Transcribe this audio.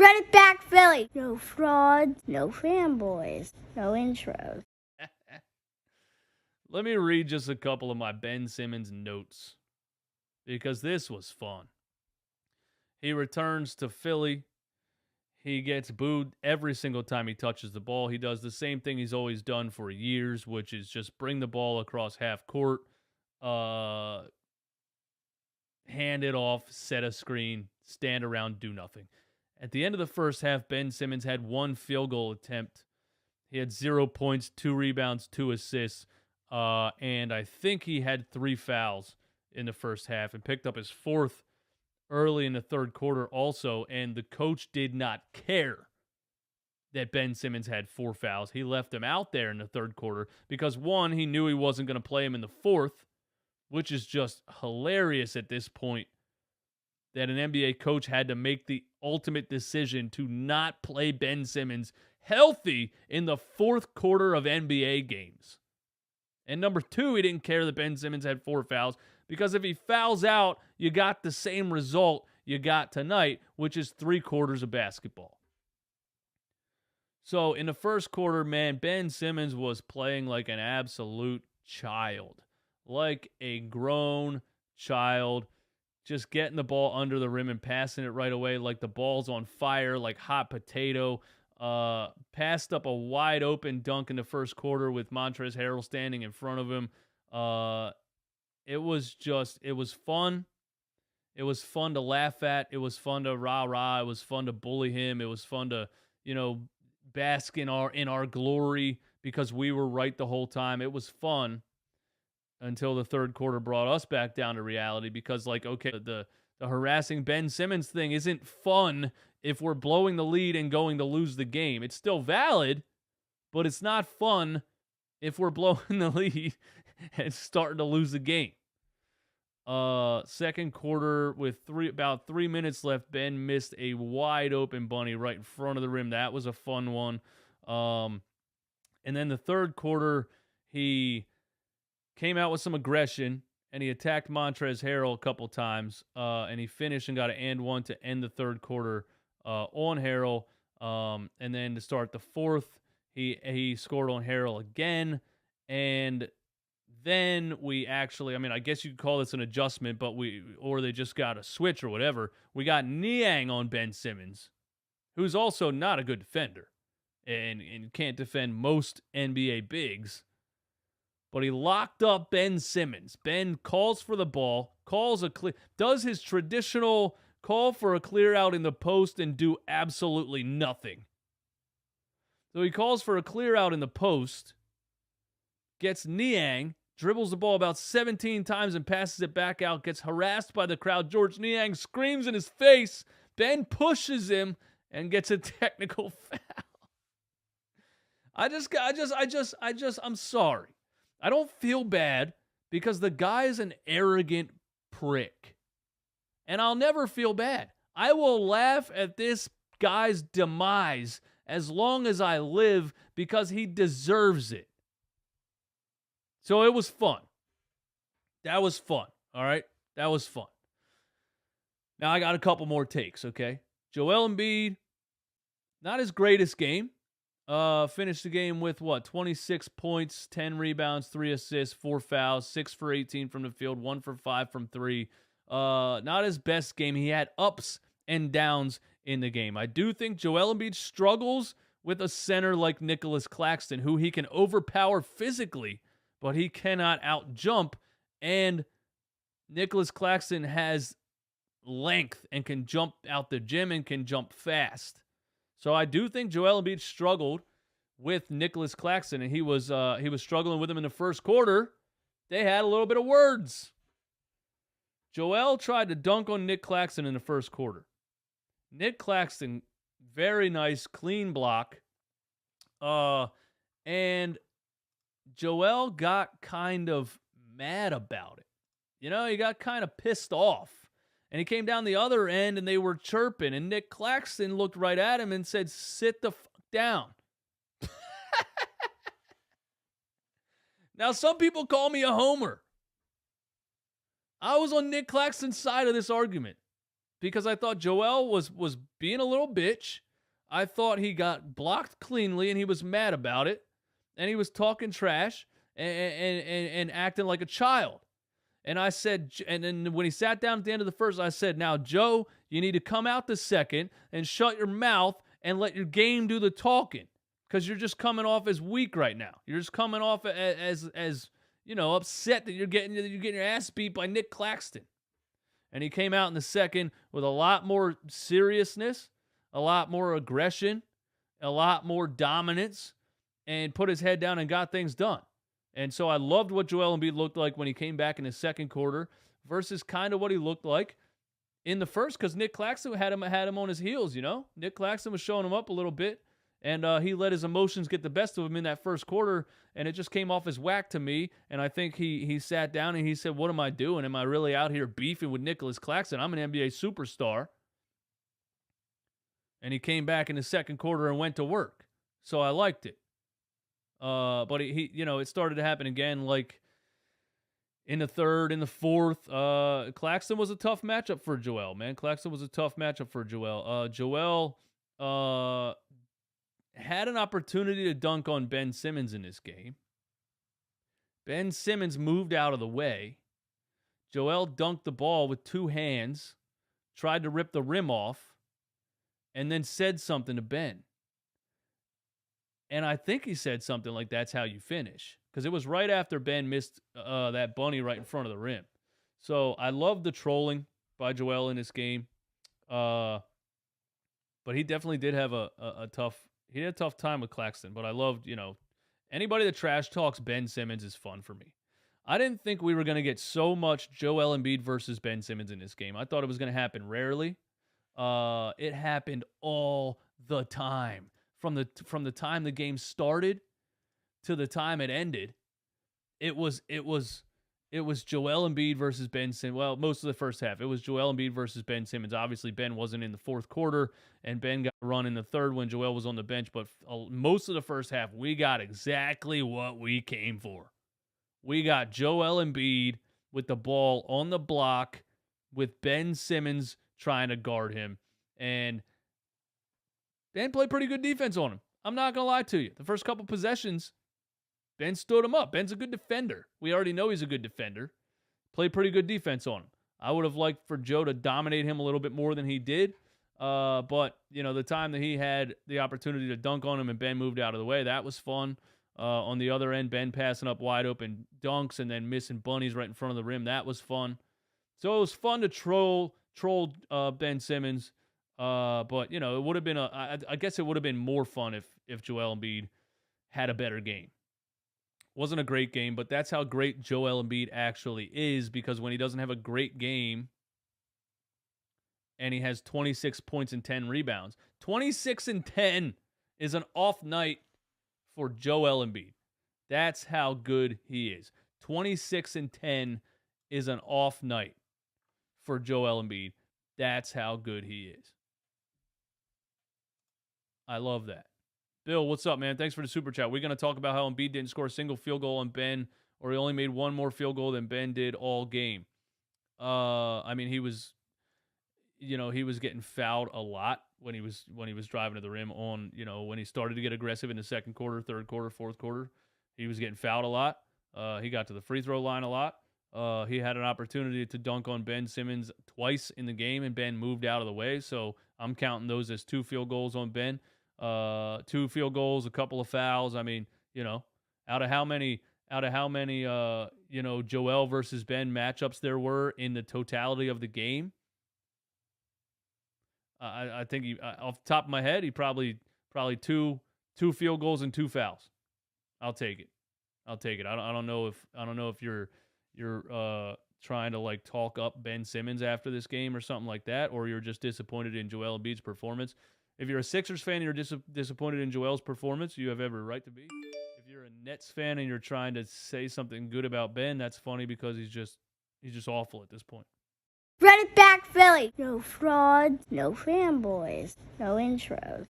Run it back, Philly. No frauds, no fanboys, no intros. Let me read just a couple of my Ben Simmons notes because this was fun. He returns to Philly. He gets booed every single time he touches the ball. He does the same thing he's always done for years, which is just bring the ball across half court, hand it off, set a screen, stand around, do nothing. At the end of the first half, Ben Simmons had one field goal attempt. He had 0 points, 2 rebounds, 2 assists, and I think he had 3 fouls in the first half and picked up his 4th early in the third quarter also, and the coach did not care that Ben Simmons had 4 fouls. He left him out there in the third quarter because, one, he knew he wasn't going to play him in the fourth, which is just hilarious at this point that an NBA coach had to make the ultimate decision to not play Ben Simmons healthy in the fourth quarter of NBA games. And number 2, he didn't care that Ben Simmons had 4 fouls because if he fouls out, you got the same result you got tonight, which is 3 quarters of basketball. So in the first quarter, man, Ben Simmons was playing like an absolute child, like a grown child, just getting the ball under the rim and passing it right away like the ball's on fire, like hot potato. Passed up a wide open dunk in the first quarter with Montrezl Harrell standing in front of him. It was fun. It was fun to laugh at. It was fun to rah-rah. It was fun to bully him. It was fun to, bask in our glory because we were right the whole time. It was fun until the third quarter brought us back down to reality because, the harassing Ben Simmons thing isn't fun if we're blowing the lead and going to lose the game. It's still valid, but it's not fun if we're blowing the lead and starting to lose the game. Second quarter with about 3 minutes left, Ben missed a wide open bunny right in front of the rim. That was a fun one. And then the third quarter, he came out with some aggression and he attacked Montrezl Harrell a couple times. And he finished and got an and one to end the third quarter on Harrell. And then to start the fourth, he scored on Harrell again. And then we actually, I guess you could call this an adjustment, or they just got a switch or whatever. We got Niang on Ben Simmons, who's also not a good defender and can't defend most NBA bigs. But he locked up Ben Simmons. Ben calls for the ball, does his traditional call for a clear out in the post and do absolutely nothing. So he calls for a clear out in the post, gets Niang, dribbles the ball about 17 times and passes it back out, gets harassed by the crowd. George Niang screams in his face. Ben pushes him and gets a technical foul. I'm sorry. I don't feel bad because the guy is an arrogant prick. And I'll never feel bad. I will laugh at this guy's demise as long as I live because he deserves it. So it was fun. That was fun. All right? That was fun. Now I got a couple more takes, okay? Joel Embiid, not his greatest game. Finished the game with 26 points, 10 rebounds, 3 assists, 4 fouls, 6 for 18 from the field, 1 for 5 from 3. Not his best game. He had ups and downs in the game. I do think Joel Embiid struggles with a center like Nicholas Claxton, who he can overpower physically, but he cannot out-jump. And Nicholas Claxton has length and can jump out the gym and can jump fast. So I do think Joel Embiid struggled with Nicholas Claxton, and he was struggling with him in the first quarter. They had a little bit of words. Joel tried to dunk on Nick Claxton in the first quarter. Nick Claxton, very nice, clean block. And Joel got kind of mad about it. He got kind of pissed off. And he came down the other end and they were chirping. And Nick Claxton looked right at him and said, "Sit the fuck down." Now, some people call me a homer. I was on Nick Claxton's side of this argument. because I thought Joel was being a little bitch. I thought he got blocked cleanly and he was mad about it. And he was talking trash and acting like a child. And I said, and then when he sat down at the end of the first, I said, now, Joe, you need to come out the second and shut your mouth and let your game do the talking, because you're just coming off as weak right now. You're just coming off as upset that you're getting your ass beat by Nick Claxton. And he came out in the second with a lot more seriousness, a lot more aggression, a lot more dominance, and put his head down and got things done. And so I loved what Joel Embiid looked like when he came back in the second quarter versus kind of what he looked like in the first, because Nick Claxton had him on his heels, Nick Claxton was showing him up a little bit, and he let his emotions get the best of him in that first quarter, and it just came off as whack to me. And I think he sat down and he said, what am I doing? Am I really out here beefing with Nicholas Claxton? I'm an NBA superstar. And he came back in the second quarter and went to work. So I liked it. But he it started to happen again, like in the third, in the fourth. Claxton was a tough matchup for Joel, man. Claxton was a tough matchup for Joel. Joel had an opportunity to dunk on Ben Simmons in this game. Ben Simmons moved out of the way. Joel dunked the ball with two hands, tried to rip the rim off, and then said something to Ben. And I think he said something like, that's how you finish. Because it was right after Ben missed that bunny right in front of the rim. So I love the trolling by Joel in this game. But he definitely did have a tough time with Claxton. But I loved, anybody that trash talks Ben Simmons is fun for me. I didn't think we were going to get so much Joel Embiid versus Ben Simmons in this game. I thought it was going to happen rarely. It happened all the time. From the time the game started to the time it ended, it was Joel Embiid versus Ben Simmons. Well, most of the first half, it was Joel Embiid versus Ben Simmons. Obviously, Ben wasn't in the fourth quarter, and Ben got run in the third when Joel was on the bench. But most of the first half, we got exactly what we came for. We got Joel Embiid with the ball on the block with Ben Simmons trying to guard him, and Ben played pretty good defense on him. I'm not going to lie to you. The first couple possessions, Ben stood him up. Ben's a good defender. We already know he's a good defender. Played pretty good defense on him. I would have liked for Joe to dominate him a little bit more than he did. But, the time that he had the opportunity to dunk on him and Ben moved out of the way, that was fun. On the other end, Ben passing up wide open dunks and then missing bunnies right in front of the rim. That was fun. So it was fun to troll Ben Simmons. But it would have been I guess it would have been more fun if Joel Embiid had a better game. Wasn't a great game, but that's how great Joel Embiid actually is, because when he doesn't have a great game and he has 26 points and 10 rebounds, 26 and 10 is an off night for Joel Embiid. That's how good he is. 26 and 10 is an off night for Joel Embiid. That's how good he is. I love that. Bill, what's up, man? Thanks for the super chat. We're going to talk about how Embiid didn't score a single field goal on Ben, or he only made one more field goal than Ben did all game. He was getting fouled a lot when he was driving to the rim on, when he started to get aggressive in the second quarter, third quarter, fourth quarter. He was getting fouled a lot. He got to the free throw line a lot. He had an opportunity to dunk on Ben Simmons twice in the game, and Ben moved out of the way. So I'm counting those as 2 field goals on Ben. 2 field goals, a couple of fouls. Out of how many Joel versus Ben matchups there were in the totality of the game, I think he, off the top of my head, he probably two field goals and 2 fouls. I'll take it. I don't know if you're trying to like talk up Ben Simmons after this game or something like that, or you're just disappointed in Joel Embiid's performance. If you're a Sixers fan and you're disappointed in Joel's performance, you have every right to be. If you're a Nets fan and you're trying to say something good about Ben, that's funny because he's just awful at this point. Run it back, Philly. No frauds, no fanboys, no intros.